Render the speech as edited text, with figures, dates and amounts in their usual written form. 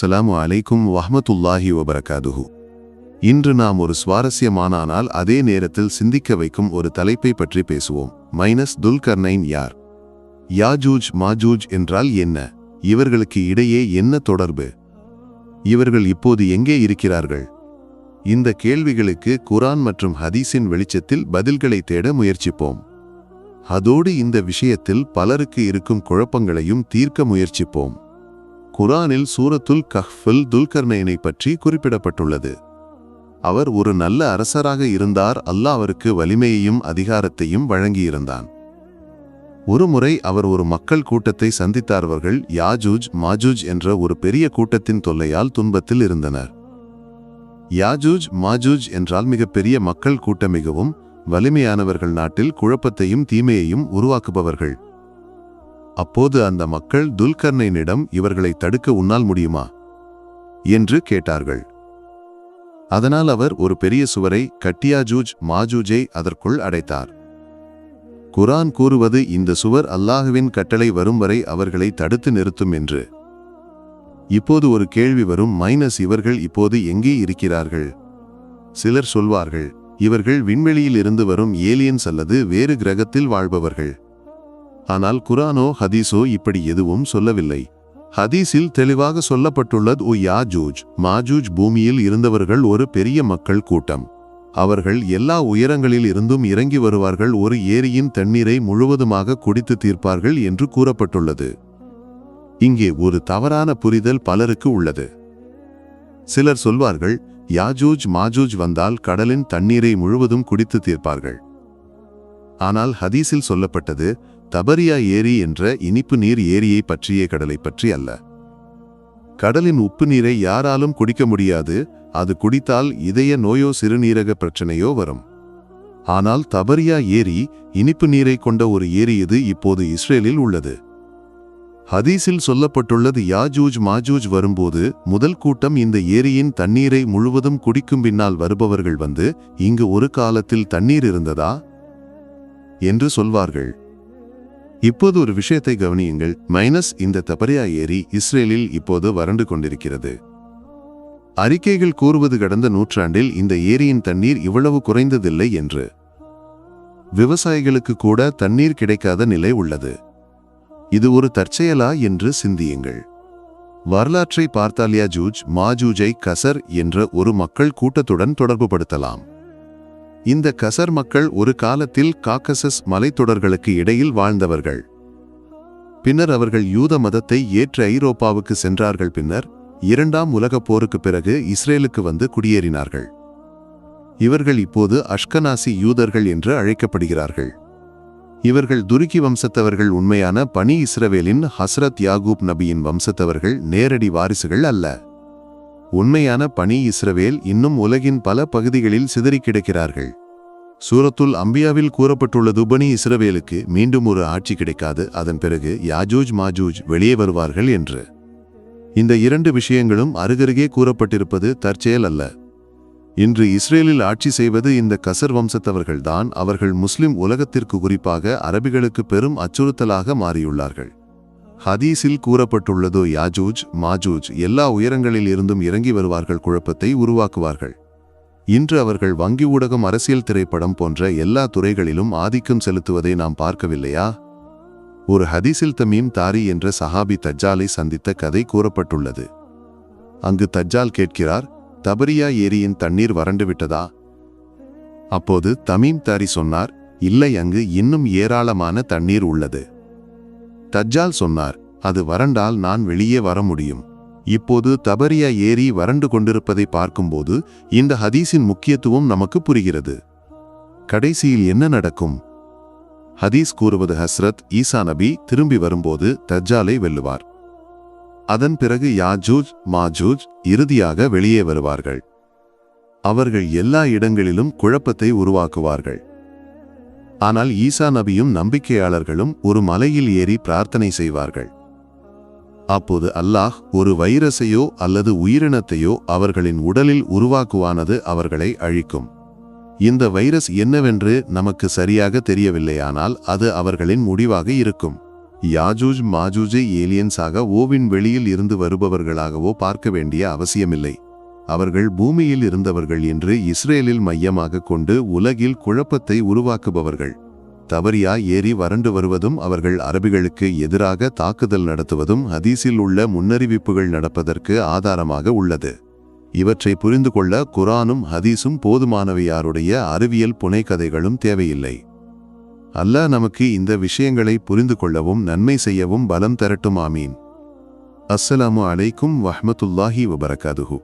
அஸ்ஸலாமு அலைக்கும் வஹ்மத்துல்லாஹி வபரகாதுஹு. இன்று நாம் ஒரு சுவாரஸ்யமான ஆனால் அதே நேரத்தில் சிந்திக்க வைக்கும் ஒரு தலைப்பை பற்றி பேசுவோம். துல்கர்னைன் யார்? யாஜூஜ் மாஜூஜ் என்றால் என்ன? இவர்களுக்கு இடையே என்ன தொடர்பு? இவர்கள் இப்போது எங்கே இருக்கிறார்கள்? இந்த கேள்விகளுக்கு குர்ஆன் மற்றும் ஹதீஸின் வெளிச்சத்தில் பதில்களை தேட முயற்சிப்போம். அதோடு இந்த விஷயத்தில் பலருக்கு இருக்கும் குழப்பங்களையும் தீர்க்க முயற்சிப்போம். குர்ஆனில் சூரத்துல் கஹ்ஃபில் துல்கர்னைனை பற்றி குறிப்பிடப்பட்டுள்ளது. அவர் ஒரு நல்ல அரசராக இருந்தார். அல்லாஹ் அவருக்கு வலிமையையும் அதிகாரத்தையும் வழங்கியிருந்தான். ஒருமுறை அவர் ஒரு மக்கள் கூட்டத்தை சந்தித்தார்கள். யாஜூஜ் மாஜூஜ் என்ற ஒரு பெரிய கூட்டத்தின் தொல்லையால் துன்பத்தில் இருந்தனர். யாஜூஜ் மாஜூஜ் என்றால் மிகப்பெரிய மக்கள் கூட்டம், மிகவும் வலிமையானவர்கள், நாட்டில் குழப்பத்தையும் தீமையையும் உருவாக்குபவர்கள். அப்போது அந்த மக்கள் துல்கர்னைனிடம், இவர்களை தடுக்க உன்னால் முடியுமா என்று கேட்டார்கள். அதனால் அவர் ஒரு பெரிய சுவரை கட்டி யாஜூஜ் மாஜூஜை அதற்குள் அடைத்தார். குர்ஆன் கூறுவது, இந்த சுவர் அல்லாஹ்வின் கட்டளை வரும் வரை அவர்களை தடுத்து நிறுத்தும் என்று. இப்போது ஒரு கேள்வி வரும், இவர்கள் இப்போது எங்கே இருக்கிறார்கள்? சிலர் சொல்வார்கள், இவர்கள் விண்வெளியில் இருந்து வரும் ஏலியன்ஸ் அல்லது வேறு கிரகத்தில் வாழ்பவர்கள். ஆனால் குர்ஆனோ ஹதீஸோ இப்படி எதுவும் சொல்லவில்லை. ஹதீஸில் தெளிவாக சொல்லப்பட்டுள்ளது, யாஜூஜ் மாஜூஜ் பூமியில் இருந்தவர்கள் ஒரு பெரிய மக்கள் கூட்டம். அவர்கள் எல்லா உயரங்களில் இருந்தும் இறங்கி வருவார்கள், ஒரு ஏரியின் தண்ணீரை முழுவதுமாக குடித்து தீர்ப்பார்கள் என்று கூறப்பட்டுள்ளது. இங்கே ஒரு தவறான புரிதல் பலருக்கு உள்ளது. சிலர் சொல்வார்கள், யாஜூஜ் மாஜூஜ் வந்தால் கடலின் தண்ணீரை முழுவதும் குடித்து தீர்ப்பார்கள். ஆனால் ஹதீஸில் சொல்லப்பட்டது தபரியா ஏரி என்ற இனிப்பு நீர் ஏரியை பற்றிய கடலை பற்றி அல்ல. கடலின் உப்பு நீரை யாராலும் குடிக்க முடியாது. அது குடித்தால் இதய நோயோ சிறுநீரக பிரச்சனையோ வரும். ஆனால் தபரியா ஏரி இனிப்பு நீரை கொண்ட ஒரு ஏரி. இது இப்போது இஸ்ரேலில் உள்ளது. ஹதீஸில் சொல்லப்பட்டுள்ளது, யாஜூஜ் மாஜூஜ் வரும்போது முதல் கூட்டம் இந்த ஏரியின் தண்ணீரை முழுவதும் குடிக்கும். பின்னால் வருபவர்கள் வந்து, இங்கு ஒரு காலத்தில் தண்ணீர் இருந்ததா என்று சொல்வார்கள். இப்போது ஒரு விஷயத்தை கவனியுங்கள். இந்த தபரியா ஏரி இஸ்ரேலில் இப்போது வறண்டு கொண்டிருக்கிறது. அறிக்கைகள் கூறுவது, கடந்த நூற்றாண்டில் இந்த ஏரியின் தண்ணீர் இவ்வளவு குறைந்ததில்லை என்று. விவசாயிகளுக்கு கூட தண்ணீர் கிடைக்காத நிலை உள்ளது. இது ஒரு தற்செயலா என்று சிந்தியுங்கள். வரலாற்றை பார்த்தால் யாஜூஜ் மாஜூஜை கசர் என்ற ஒரு மக்கள் கூட்டத்துடன் தொடர்புபடுத்தலாம். இந்த கசர் மக்கள் ஒரு காலத்தில் காக்கசஸ் மலைத்தொடர்களுக்கு இடையில் வாழ்ந்தவர்கள். பின்னர் அவர்கள் யூத மதத்தை ஏற்று ஐரோப்பாவுக்கு சென்றார்கள். பின்னர் இரண்டாம் உலகப் போருக்கு பிறகு இஸ்ரேலுக்கு வந்து குடியேறினார்கள். இவர்கள் இப்போது அஷ்கனாசி யூதர்கள் என்று அழைக்கப்படுகிறார்கள். இவர்கள் துருக்கி வம்சத்தவர்கள். உண்மையான பனி இஸ்ரவேலின் ஹஸ்ரத் யாகூப் நபியின் வம்சத்தவர்கள் நேரடி வாரிசுகள் அல்ல. உண்மையான பனி இஸ்ரவேல் இன்னும் உலகின் பல பகுதிகளில் சிதறி கிடக்கிறார்கள். சூரத்துல் அம்பியாவில் கூறப்பட்டுள்ளது, பனி இஸ்ரவேலுக்கு மீண்டும் ஒரு ஆட்சி கிடைக்காது, அதன் பிறகு யாஜூஜ் மாஜூஜ் வெளியே வருவார்கள் என்று. இந்த இரண்டு விஷயங்களும் அருகருகே கூறப்பட்டிருப்பது தற்செயல் அல்ல. இன்று இஸ்ரேலில் ஆட்சி செய்வது இந்த கசர் வம்சத்தவர்கள்தான். அவர்கள் முஸ்லிம் உலகத்திற்கு, குறிப்பாக அரபிகளுக்கு பெரும் அச்சுறுத்தலாக மாறியுள்ளார்கள். ஹதீஸில் கூறப்பட்டுள்ளதோ, யாஜூஜ் மாஜூஜ் எல்லா உயரங்களில் இருந்தும் இறங்கி வருவார்கள், குழப்பத்தை உருவாக்குவார்கள். இன்று அவர்கள் வங்கி ஊடகம், அரசியல், திரைப்படம் போன்ற எல்லா துறைகளிலும் ஆதிக்கம் செலுத்துவதை நாம் பார்க்கவில்லையா? ஒரு ஹதீஸில் தமீம் தாரி என்ற சஹாபி தஜ்ஜாலை சந்தித்த கதை கூறப்பட்டுள்ளது. அங்கு தஜ்ஜால் கேட்கிறார், தபரியா ஏரியின் தண்ணீர் வறண்டு விட்டதா? அப்போது தமீம் தாரி சொன்னார், இல்லை, அங்கு இன்னும் ஏராளமான தண்ணீர் உள்ளது. தஜ்ஜால் சொன்னார், அது வறண்டால் நான் வெளியே வர முடியும். இப்போது தபரியா ஏரி வறண்டு கொண்டிருப்பதை பார்க்கும்போது இந்த ஹதீஸின் முக்கியத்துவம் நமக்கு புரிகிறது. கடைசியில் என்ன நடக்கும்? ஹதீஸ் கூறுவது, ஹஸ்ரத் ஈசா நபி திரும்பி வரும்போது தஜ்ஜாலை வெல்லுவார். அதன் பிறகு யாஜூஜ் மாஜூஜ் இறுதியாக வெளியே வருவார்கள். அவர்கள் எல்லா இடங்களிலும் குழப்பத்தை உருவாக்குவார்கள். ஆனால் ஈசா நபியும் நம்பிக்கையாளர்களும் ஒரு மலையில் ஏறி பிரார்த்தனை செய்வார்கள். அப்போது அல்லாஹ் ஒரு வைரஸையோ அல்லது உயிரினத்தையோ அவர்களின் உடலில் உருவாக்குவானது அவர்களை அழிக்கும். இந்த வைரஸ் என்னவென்று நமக்கு சரியாக தெரியவில்லை, ஆனால் அது அவர்களின் முடிவாக இருக்கும். யாஜூஜ் மாஜூஜை ஏலியன்ஸாக ஓவின் வெளியில் இருந்து வருபவர்களாகவோ பார்க்க வேண்டிய அவசியமில்லை. அவர்கள் பூமியில் இருந்தவர்கள் என்று இஸ்ரேலில் மையமாக கொண்டு உலகில் குழப்பத்தை உருவாக்குபவர்கள். தபரியா ஏரி வறண்டு வருவதும் அவர்கள் அரபிகளுக்கு எதிராக தாக்குதல் நடத்துவதும் ஹதீஸில் உள்ள முன்னறிவிப்புகள் நடப்பதற்கு ஆதாரமாக உள்ளது. இவற்றை புரிந்து கொள்ள குரானும் ஹதீஸும் போதுமானவையாருடைய அறிவியல் புனைகதைகளும் தேவையில்லை. அல்லாஹ் நமக்கு இந்த விஷயங்களை புரிந்து கொள்ளவும் நன்மை செய்யவும் பலம் தரட்டும். ஆமீன். அஸ்ஸலாமு அலைக்கும் வஹ்மத்துல்லாஹி வபரகாதுஹு.